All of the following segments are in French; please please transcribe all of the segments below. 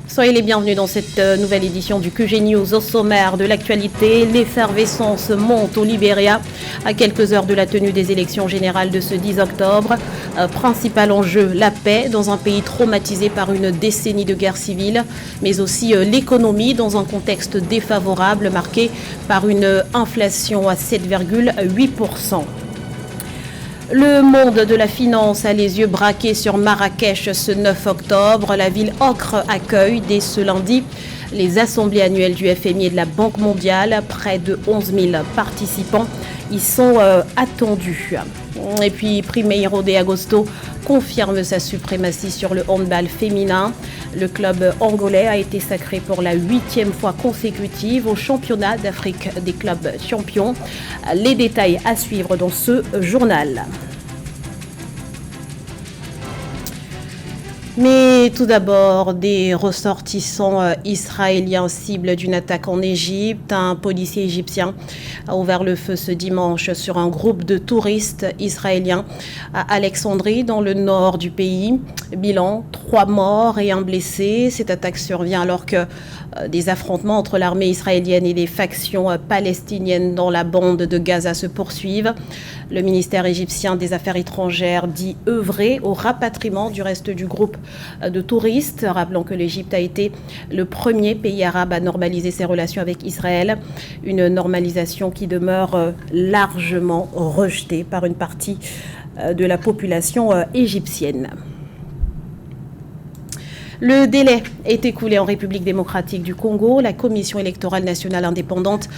Soyez les bienvenus dans cette nouvelle édition du QG News. Au sommaire de l'actualité, l'effervescence monte au Libéria à quelques heures de la tenue des élections générales de ce 10 octobre. Principal enjeu, la paix dans un pays traumatisé par une décennie de guerre civile, mais aussi l'économie dans un contexte défavorable marqué par une inflation à 7,8%. Le monde de la finance a les yeux braqués sur Marrakech ce 9 octobre. La ville ocre accueille dès ce lundi les assemblées annuelles du FMI et de la Banque mondiale. Près de 11 000 participants y sont attendus. Et puis Primeiro de Agosto confirme sa suprématie sur le handball féminin. Le club angolais a été sacré pour la 8e fois consécutive au championnat d'Afrique des clubs champions. Les détails à suivre dans ce journal. Mais tout d'abord, des ressortissants israéliens cibles d'une attaque en Égypte. Un policier égyptien a ouvert le feu ce dimanche sur un groupe de touristes israéliens à Alexandrie, dans le nord du pays. Bilan, 3 morts et 1 blessé. Cette attaque survient alors que des affrontements entre l'armée israélienne et les factions palestiniennes dans la bande de Gaza se poursuivent. Le ministère égyptien des Affaires étrangères dit œuvrer au rapatriement du reste du groupe de touristes, rappelant que l'Égypte a été le premier pays arabe à normaliser ses relations avec Israël, une normalisation qui demeure largement rejetée par une partie de la population égyptienne. Le délai est écoulé en République démocratique du Congo. La Commission électorale nationale indépendante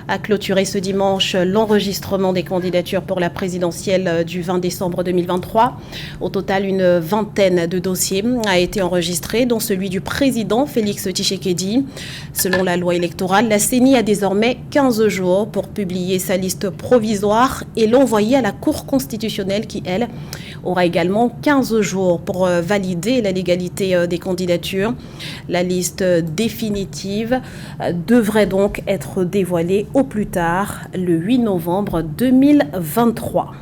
a clôturé ce dimanche l'enregistrement des candidatures pour la présidentielle du 20 décembre 2023. Au total, une vingtaine de dossiers a été enregistré, dont celui du président Félix Tshisekedi. Selon la loi électorale, la CENI a désormais 15 jours pour publier sa liste provisoire et l'envoyer à la Cour constitutionnelle qui, elle, aura également 15 jours pour valider la légalité des candidatures. La liste définitive devrait donc être dévoilée au plus tard le 8 novembre 2023.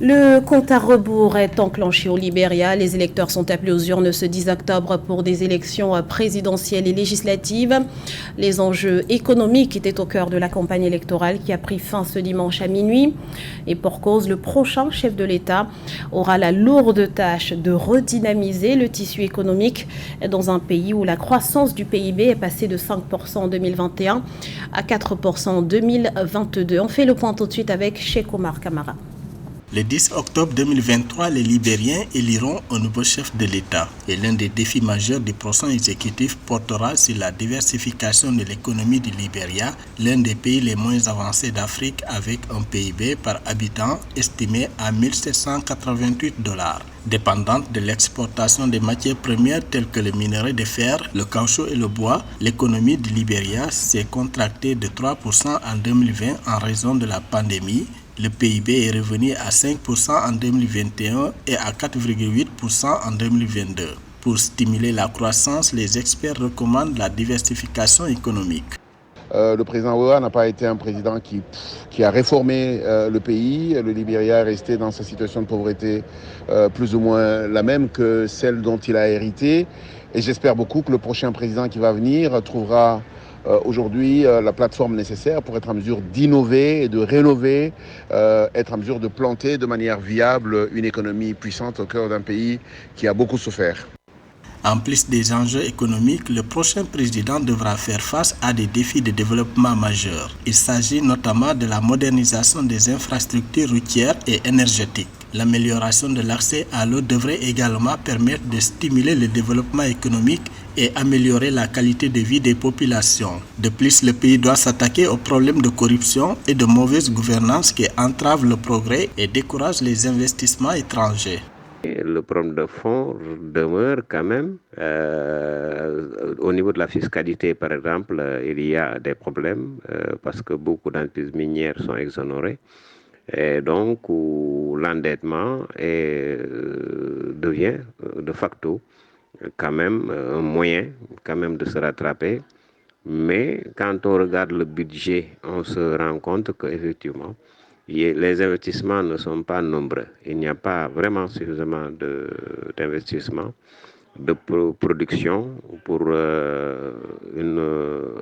Le compte à rebours est enclenché au Libéria. Les électeurs sont appelés aux urnes ce 10 octobre pour des élections présidentielles et législatives. Les enjeux économiques étaient au cœur de la campagne électorale qui a pris fin ce dimanche à minuit. Et pour cause, le prochain chef de l'État aura la lourde tâche de redynamiser le tissu économique dans un pays où la croissance du PIB est passée de 5% en 2021 à 4% en 2022. On fait le point tout de suite avec Cheikh Omar Kamara. Le 10 octobre 2023, les Libériens éliront un nouveau chef de l'État. Et l'un des défis majeurs du prochain exécutif portera sur la diversification de l'économie du Libéria, l'un des pays les moins avancés d'Afrique avec un PIB par habitant estimé à 1 788 $. Dépendante de l'exportation des matières premières telles que le minerai de fer, le caoutchouc et le bois, l'économie du Libéria s'est contractée de 3% en 2020 en raison de la pandémie. Le PIB est revenu à 5% en 2021 et à 4,8% en 2022. Pour stimuler la croissance, les experts recommandent la diversification économique. Le président Ouattara n'a pas été un président qui a réformé le pays. Le Libéria est resté dans sa situation de pauvreté plus ou moins la même que celle dont il a hérité. Et j'espère beaucoup que le prochain président qui va venir trouvera aujourd'hui la plateforme nécessaire pour être en mesure d'innover et de rénover, être en mesure de planter de manière viable une économie puissante au cœur d'un pays qui a beaucoup souffert. En plus des enjeux économiques, le prochain président devra faire face à des défis de développement majeurs. Il s'agit notamment de la modernisation des infrastructures routières et énergétiques. L'amélioration de l'accès à l'eau devrait également permettre de stimuler le développement économique et améliorer la qualité de vie des populations. De plus, le pays doit s'attaquer aux problèmes de corruption et de mauvaise gouvernance qui entravent le progrès et découragent les investissements étrangers. Le problème de fond demeure quand même. Au niveau de la fiscalité, par exemple, il y a des problèmes parce que beaucoup d'entreprises minières sont exonérées. Et donc, l'endettement devient de facto quand même un moyen quand même de se rattraper. Mais quand on regarde le budget, on se rend compte qu'effectivement, les investissements ne sont pas nombreux. Il n'y a pas vraiment suffisamment d'investissements, de production pour une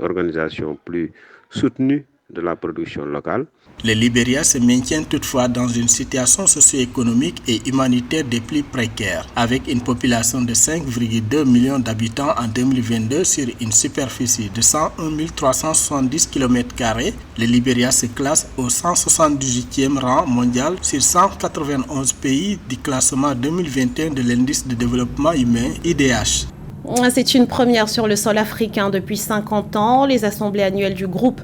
organisation plus soutenue de la production locale. Le Libéria se maintient toutefois dans une situation socio-économique et humanitaire des plus précaires, avec une population de 5,2 millions d'habitants en 2022 sur une superficie de 101 370 km². Le Libéria se classe au 178e rang mondial sur 191 pays du classement 2021 de l'indice de développement humain IDH. C'est une première sur le sol africain depuis 50 ans. Les assemblées annuelles du groupe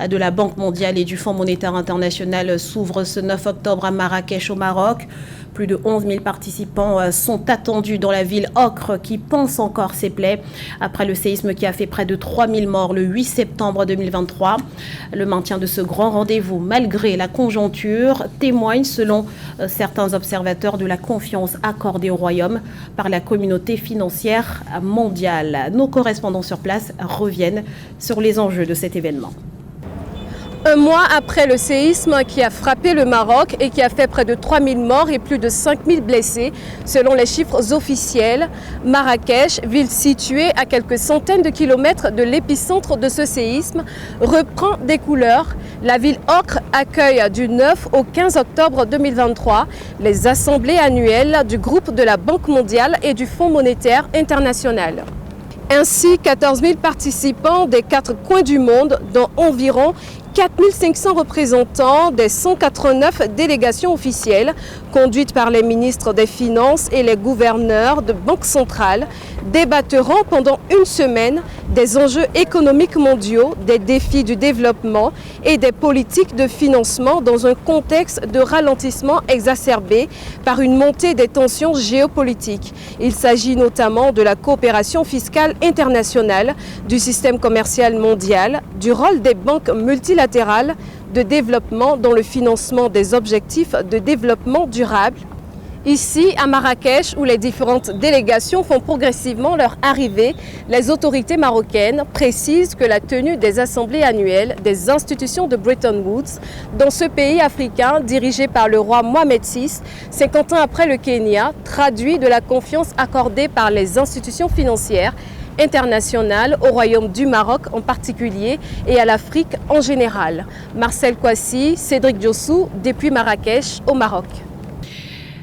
de la Banque mondiale et du Fonds monétaire international s'ouvrent ce 9 octobre à Marrakech au Maroc. Plus de 11 000 participants sont attendus dans la ville ocre qui pense encore ses plaies après le séisme qui a fait près de 3 000 morts le 8 septembre 2023. Le maintien de ce grand rendez-vous, malgré la conjoncture, témoigne selon certains observateurs de la confiance accordée au royaume par la communauté financière mondiale. Nos correspondants sur place reviennent sur les enjeux de cet événement. Un mois après le séisme qui a frappé le Maroc et qui a fait près de 3 000 morts et plus de 5 000 blessés, selon les chiffres officiels, Marrakech, ville située à quelques centaines de kilomètres de l'épicentre de ce séisme, reprend des couleurs. La ville ocre accueille du 9 au 15 octobre 2023 les assemblées annuelles du groupe de la Banque mondiale et du Fonds monétaire international. Ainsi, 14 000 participants des 4 coins du monde, dont environ 4 500 représentants des 189 délégations officielles conduites par les ministres des Finances et les gouverneurs de banques centrales, débattront pendant une semaine des enjeux économiques mondiaux, des défis du développement et des politiques de financement dans un contexte de ralentissement exacerbé par une montée des tensions géopolitiques. Il s'agit notamment de la coopération fiscale internationale, du système commercial mondial, du rôle des banques multilatérales de développement dans le financement des objectifs de développement durable. Ici, à Marrakech, où les différentes délégations font progressivement leur arrivée, les autorités marocaines précisent que la tenue des assemblées annuelles des institutions de Bretton Woods dans ce pays africain dirigé par le roi Mohamed VI, 50 ans après le Kenya, traduit de la confiance accordée par les institutions financières internationales au Royaume du Maroc en particulier et à l'Afrique en général. Marcel Kouassi, Cédric Diossou, depuis Marrakech au Maroc.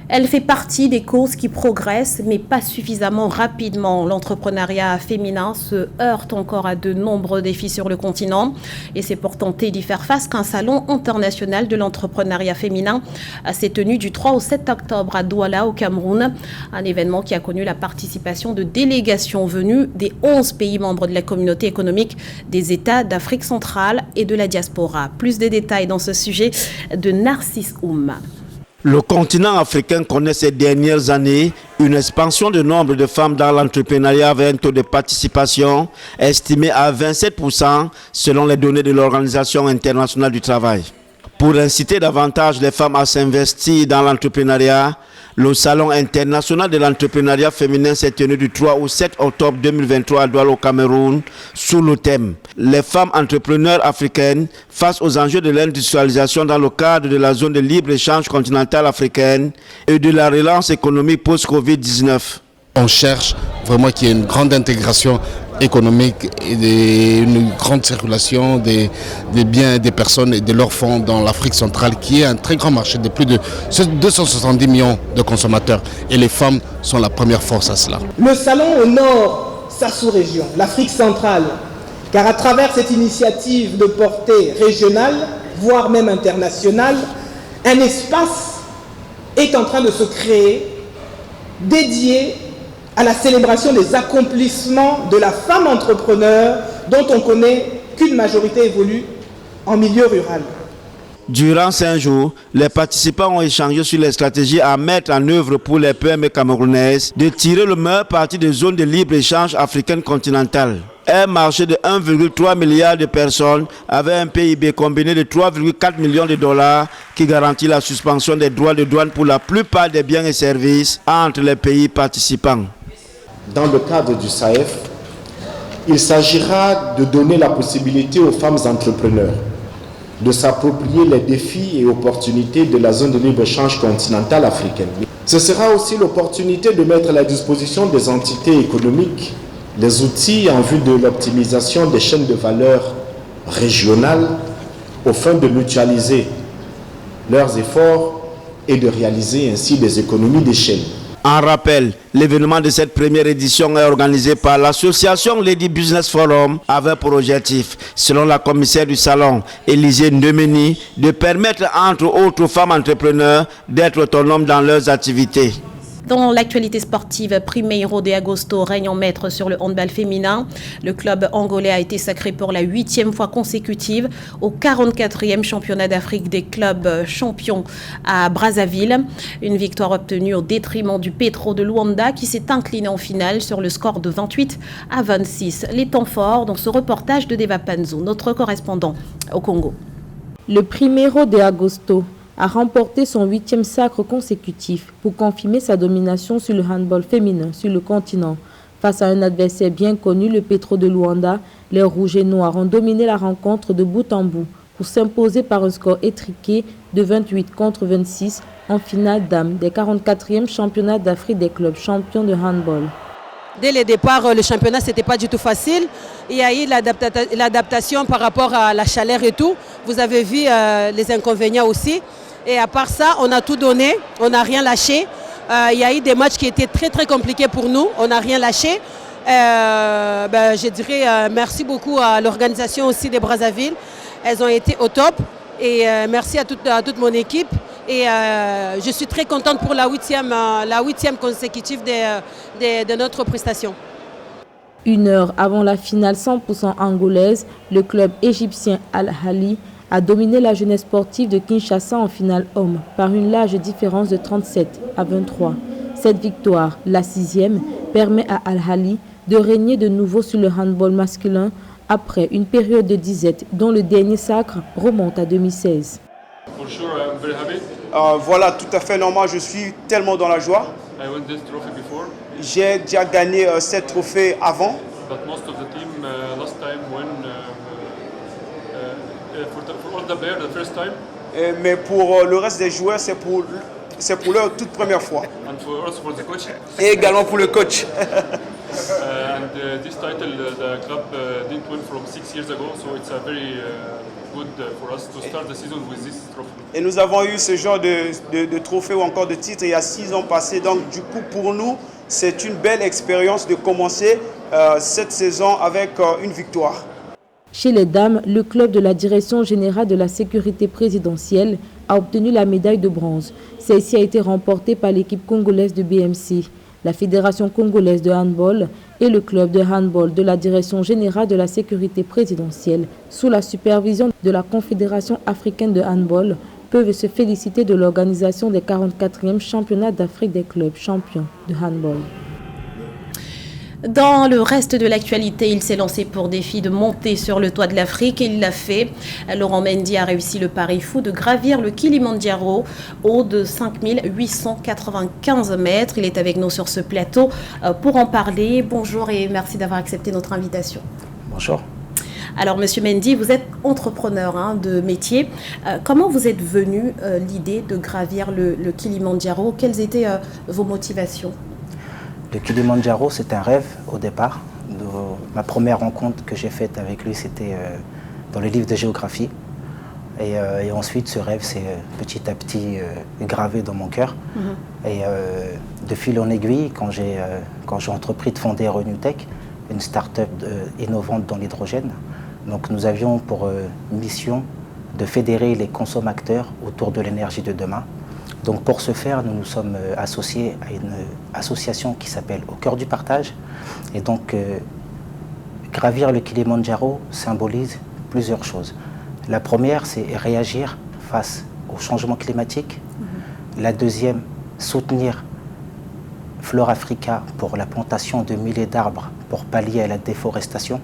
Elle fait partie des causes qui progressent, mais pas suffisamment rapidement. L'entrepreneuriat féminin se heurte encore à de nombreux défis sur le continent. Et c'est pour tenter d'y faire face qu'un salon international de l'entrepreneuriat féminin s'est tenu du 3 au 7 octobre à Douala, au Cameroun. Un événement qui a connu la participation de délégations venues des 11 pays membres de la communauté économique des États d'Afrique centrale et de la diaspora. Plus de détails dans ce sujet de Narcisse Oum. Le continent africain connaît ces dernières années une expansion du nombre de femmes dans l'entrepreneuriat avec un taux de participation estimé à 27% selon les données de l'Organisation internationale du travail. Pour inciter davantage les femmes à s'investir dans l'entrepreneuriat, le Salon international de l'entrepreneuriat féminin s'est tenu du 3 au 7 octobre 2023 à Douala au Cameroun sous le thème « Les femmes entrepreneurs africaines face aux enjeux de l'industrialisation dans le cadre de la zone de libre-échange continentale africaine et de la relance économique post-Covid-19 ». On cherche vraiment qu'il y ait une grande intégration économique et une grande circulation des biens et des personnes et de leurs fonds dans l'Afrique centrale qui est un très grand marché de plus de 270 millions de consommateurs et les femmes sont la première force à cela. Le salon honore sa sous-région, l'Afrique centrale, car à travers cette initiative de portée régionale, voire même internationale, un espace est en train de se créer dédié à la célébration des accomplissements de la femme entrepreneur dont on connaît qu'une majorité évolue en milieu rural. Durant 5 jours, les participants ont échangé sur les stratégies à mettre en œuvre pour les PME camerounaises de tirer le meilleur parti des zones de libre-échange africaines continentales. Un marché de 1,3 milliard de personnes avec un PIB combiné de 3,4 millions de dollars qui garantit la suspension des droits de douane pour la plupart des biens et services entre les pays participants. Dans le cadre du SAEF, il s'agira de donner la possibilité aux femmes entrepreneurs de s'approprier les défis et opportunités de la zone de libre-échange continentale africaine. Ce sera aussi l'opportunité de mettre à la disposition des entités économiques les outils en vue de l'optimisation des chaînes de valeur régionales aux fins de mutualiser leurs efforts et de réaliser ainsi des économies d'échelle. En rappel, l'événement de cette première édition est organisé par l'association Lady Business Forum avec pour objectif, selon la commissaire du salon, Élisée Ndemeni, de permettre entre autres femmes entrepreneurs d'être autonomes dans leurs activités. Dans l'actualité sportive, Primeiro de Agosto règne en maître sur le handball féminin. Le club angolais a été sacré pour la 8e fois consécutive au 44e championnat d'Afrique des clubs champions à Brazzaville. Une victoire obtenue au détriment du Petro de Luanda qui s'est incliné en finale sur le score de 28-26. Les temps forts dans ce reportage de Deva Panzo, notre correspondant au Congo. Le Primeiro de Agosto a remporté son 8e sacre consécutif pour confirmer sa domination sur le handball féminin sur le continent. Face à un adversaire bien connu, le Petro de Luanda, les Rouges et Noirs ont dominé la rencontre de bout en bout pour s'imposer par un score étriqué de 28-26 en finale dames des 44e championnats d'Afrique des clubs champions de handball. Dès le départ, le championnat, ce n'était pas du tout facile. Il y a eu l'adaptation par rapport à la chaleur et tout. Vous avez vu les inconvénients aussi. Et à part ça, on a tout donné, on n'a rien lâché. Il y a eu des matchs qui étaient très très compliqués pour nous, on n'a rien lâché. Je dirais merci beaucoup à l'organisation aussi des Brazzaville. Elles ont été au top. Et merci à toute mon équipe. Et je suis très contente pour la 8e consécutive de notre prestation. 1 heure avant la finale 100% angolaise, le club égyptien Al-Ahly a dominé la jeunesse sportive de Kinshasa en finale homme par une large différence de 37-23. Cette victoire, la 6e, permet à Al-Ahly de régner de nouveau sur le handball masculin après une période de disette dont le dernier sacre remonte à 2016. Voilà, tout à fait normal, je suis tellement dans la joie. J'ai déjà gagné 7 trophées avant. Mais pour le reste des joueurs, c'est pour leur toute première fois. Et également pour le coach. This title the club didn't win from 6 years ago, so it's a very good for us to start the season with this trophy. Et nous avons eu ce genre de trophée ou encore de titre il y a 6 ans passés. Donc du coup pour nous, c'est une belle expérience de commencer cette saison avec une victoire. Chez les dames, le club de la Direction générale de la sécurité présidentielle a obtenu la médaille de bronze. Celle-ci a été remportée par l'équipe congolaise de BMC, la Fédération congolaise de handball et le club de handball de la Direction générale de la sécurité présidentielle, sous la supervision de la Confédération africaine de handball, peuvent se féliciter de l'organisation des 44e championnats d'Afrique des clubs champions de handball. Dans le reste de l'actualité, il s'est lancé pour défi de monter sur le toit de l'Afrique et il l'a fait. Laurent Mendy a réussi le pari fou de gravir le Kilimandjaro haut de 5895 mètres. Il est avec nous sur ce plateau pour en parler. Bonjour et merci d'avoir accepté notre invitation. Bonjour. Alors, Monsieur Mendy, vous êtes entrepreneur de métier. Comment vous êtes venu l'idée de gravir le Kilimandjaro? Quelles étaient vos motivations? Le Kilimandjaro, c'est un rêve au départ. Ma première rencontre que j'ai faite avec lui, c'était dans le livre de géographie. Et ensuite, ce rêve s'est petit à petit gravé dans mon cœur. Et de fil en aiguille, quand j'ai entrepris de fonder Renewtech, une start-up innovante dans l'hydrogène, donc nous avions pour mission de fédérer les consommateurs autour de l'énergie de demain. Donc pour ce faire, nous nous sommes associés à une association qui s'appelle Au cœur du partage. Et donc, gravir le Kilimandjaro symbolise plusieurs choses. La première, c'est réagir face au changement climatique. La deuxième, soutenir Flora Africa pour la plantation de milliers d'arbres pour pallier à la déforestation.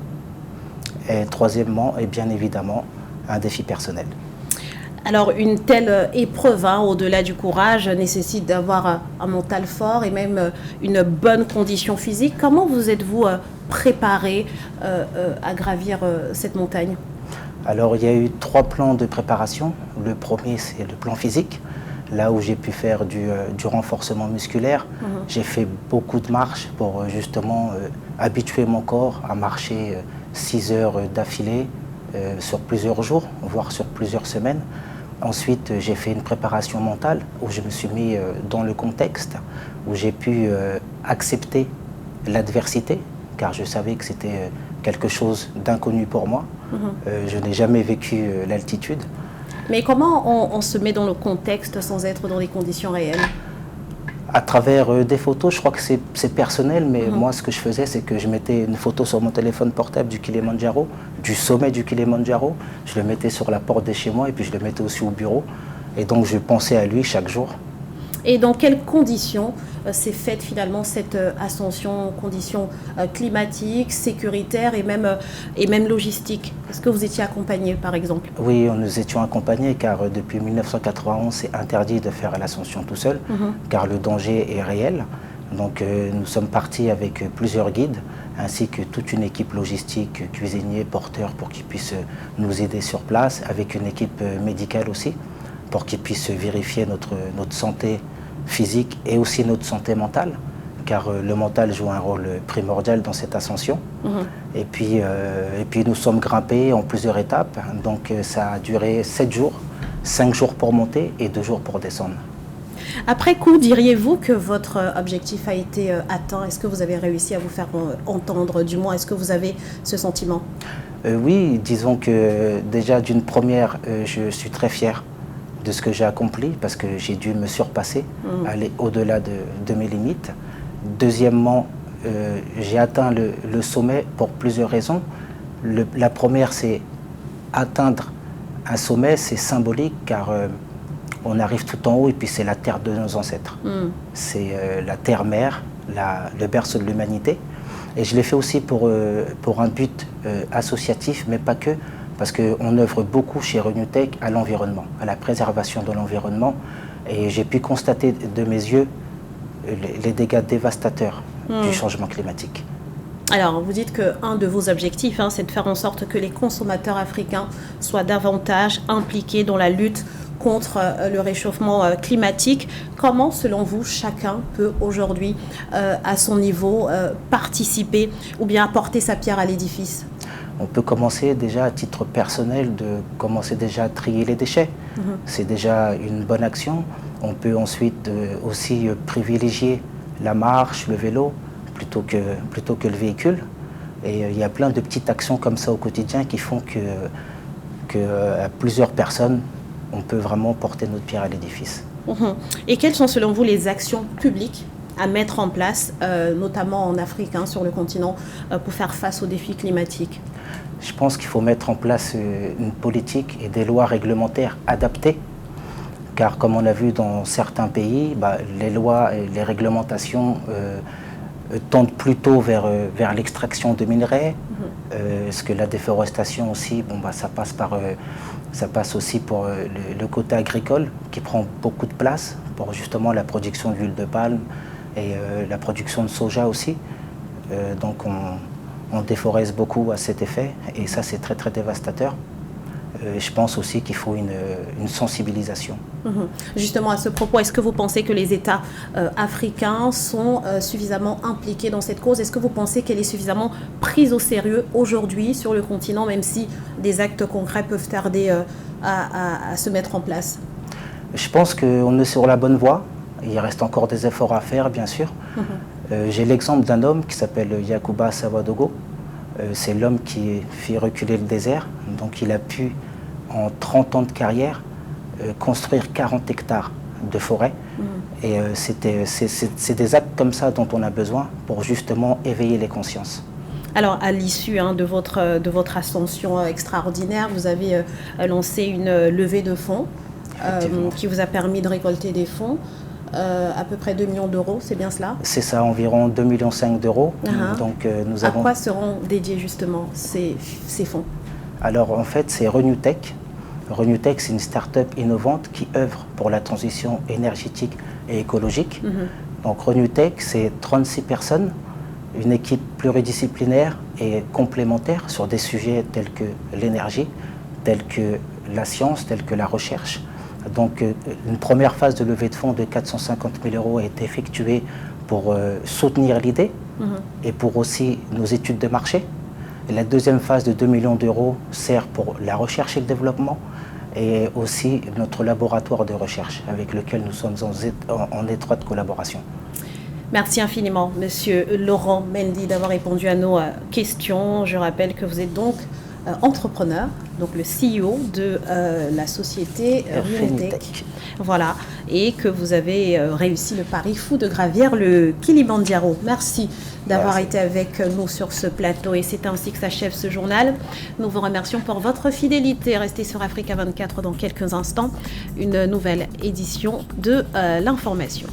Et troisièmement, et bien évidemment, un défi personnel. Alors, une telle épreuve, au-delà du courage, nécessite d'avoir un mental fort et même une bonne condition physique. Comment vous êtes-vous préparé à gravir cette montagne? Alors il y a eu 3 plans de préparation. Le premier, c'est le plan physique, là où j'ai pu faire du renforcement musculaire. J'ai fait beaucoup de marches pour justement habituer mon corps à marcher 6 heures d'affilée sur plusieurs jours, voire sur plusieurs semaines. Ensuite, j'ai fait une préparation mentale où je me suis mis dans le contexte, où j'ai pu accepter l'adversité, car je savais que c'était quelque chose d'inconnu pour moi. Je n'ai jamais vécu l'altitude. Mais comment on se met dans le contexte sans être dans les conditions réelles? À travers des photos, je crois que c'est personnel, mais moi ce que je faisais, c'est que je mettais une photo sur mon téléphone portable du Kilimandjaro, du sommet du Kilimandjaro, je le mettais sur la porte de chez moi et puis je le mettais aussi au bureau. Et donc je pensais à lui chaque jour. Et dans quelles conditions s'est faite finalement cette ascension? Conditions climatiques, sécuritaires et même logistiques? Est-ce que vous étiez accompagné par exemple? Oui, nous étions accompagnés car depuis 1991, c'est interdit de faire l'ascension tout seul, car le danger est réel. Donc nous sommes partis avec plusieurs guides, ainsi que toute une équipe logistique, cuisiniers, porteurs, pour qu'ils puissent nous aider sur place, avec une équipe médicale aussi, pour qu'ils puissent vérifier notre santé physique et aussi notre santé mentale, car le mental joue un rôle primordial dans cette ascension. Et puis nous sommes grimpés en plusieurs étapes, donc ça a duré 7 jours, 5 jours pour monter et 2 jours pour descendre. Après coup, diriez-vous que votre objectif a été atteint? Est-ce que vous avez réussi à vous faire entendre, du moins, est-ce que vous avez ce sentiment? Oui, disons que déjà d'une première, je suis très fier de ce que j'ai accompli parce que j'ai dû me surpasser, aller au-delà de mes limites. Deuxièmement, j'ai atteint le sommet pour plusieurs raisons. La première, c'est atteindre un sommet, c'est symbolique car on arrive tout en haut et puis c'est la terre de nos ancêtres. C'est la terre-mère, le berceau de l'humanité. Et je l'ai fait aussi pour un but associatif, mais pas que, parce qu'on œuvre beaucoup chez Renutech à l'environnement, à la préservation de l'environnement. Et j'ai pu constater de mes yeux les dégâts dévastateurs du changement climatique. Alors, vous dites qu'un de vos objectifs, c'est de faire en sorte que les consommateurs africains soient davantage impliqués dans la lutte contre le réchauffement climatique. Comment, selon vous, chacun peut aujourd'hui, à son niveau, participer ou bien apporter sa pierre à l'édifice? On peut commencer déjà à titre personnel de commencer déjà à trier les déchets. C'est déjà une bonne action. On peut ensuite aussi privilégier la marche, le vélo, plutôt que le véhicule. Et il y a plein de petites actions comme ça au quotidien qui font que à plusieurs personnes, on peut vraiment porter notre pierre à l'édifice. Et quelles sont selon vous les actions publiques à mettre en place, notamment en Afrique, sur le continent, pour faire face aux défis climatiques? Je pense qu'il faut mettre en place une politique et des lois réglementaires adaptées, car comme on a vu dans certains pays, les lois et les réglementations tendent plutôt vers l'extraction de minerais, parce que la déforestation aussi, ça passe aussi pour le côté agricole qui prend beaucoup de place pour justement la production d'huile de palme et la production de soja aussi. Donc on déforeste beaucoup à cet effet et ça c'est très très dévastateur. Je pense aussi qu'il faut une sensibilisation. Justement à ce propos, est-ce que vous pensez que les États africains sont suffisamment impliqués dans cette cause? Est-ce que vous pensez qu'elle est suffisamment prise au sérieux aujourd'hui sur le continent, même si des actes concrets peuvent tarder à se mettre en place? Je pense qu'on est sur la bonne voie. Il reste encore des efforts à faire, bien sûr. J'ai l'exemple d'un homme qui s'appelle Yakuba Savadogo. C'est l'homme qui fait reculer le désert. Donc il a pu, en 30 ans de carrière, construire 40 hectares de forêt. Et c'est des actes comme ça dont on a besoin pour justement éveiller les consciences. Alors, à l'issue de votre ascension extraordinaire, vous avez lancé une levée de fonds qui vous a permis de récolter des fonds. À peu près 2 millions d'euros, c'est bien cela? C'est ça, environ 2,5 millions d'euros. Donc, nous avons... À quoi seront dédiés justement ces fonds? Alors en fait, c'est Renutech. Renutech, c'est une start-up innovante qui œuvre pour la transition énergétique et écologique. Donc Renutech, c'est 36 personnes, une équipe pluridisciplinaire et complémentaire sur des sujets tels que l'énergie, telles que la science, telles que la recherche. Donc une première phase de levée de fonds de 450 000 € a été effectuée pour soutenir l'idée et pour aussi nos études de marché. Et la deuxième phase de 2 millions d'euros sert pour la recherche et le développement et aussi notre laboratoire de recherche avec lequel nous sommes en étroite collaboration. Merci infiniment, Monsieur Laurent Mendy, d'avoir répondu à nos questions. Je rappelle que vous êtes donc entrepreneur, donc le CEO de la société Renitech. Voilà, et que vous avez réussi le pari fou de gravir le Kilimandjaro. Merci d'avoir été avec nous sur ce plateau, et c'est ainsi que s'achève ce journal. Nous vous remercions pour votre fidélité. Restez sur Africa 24 dans quelques instants, une nouvelle édition de l'information.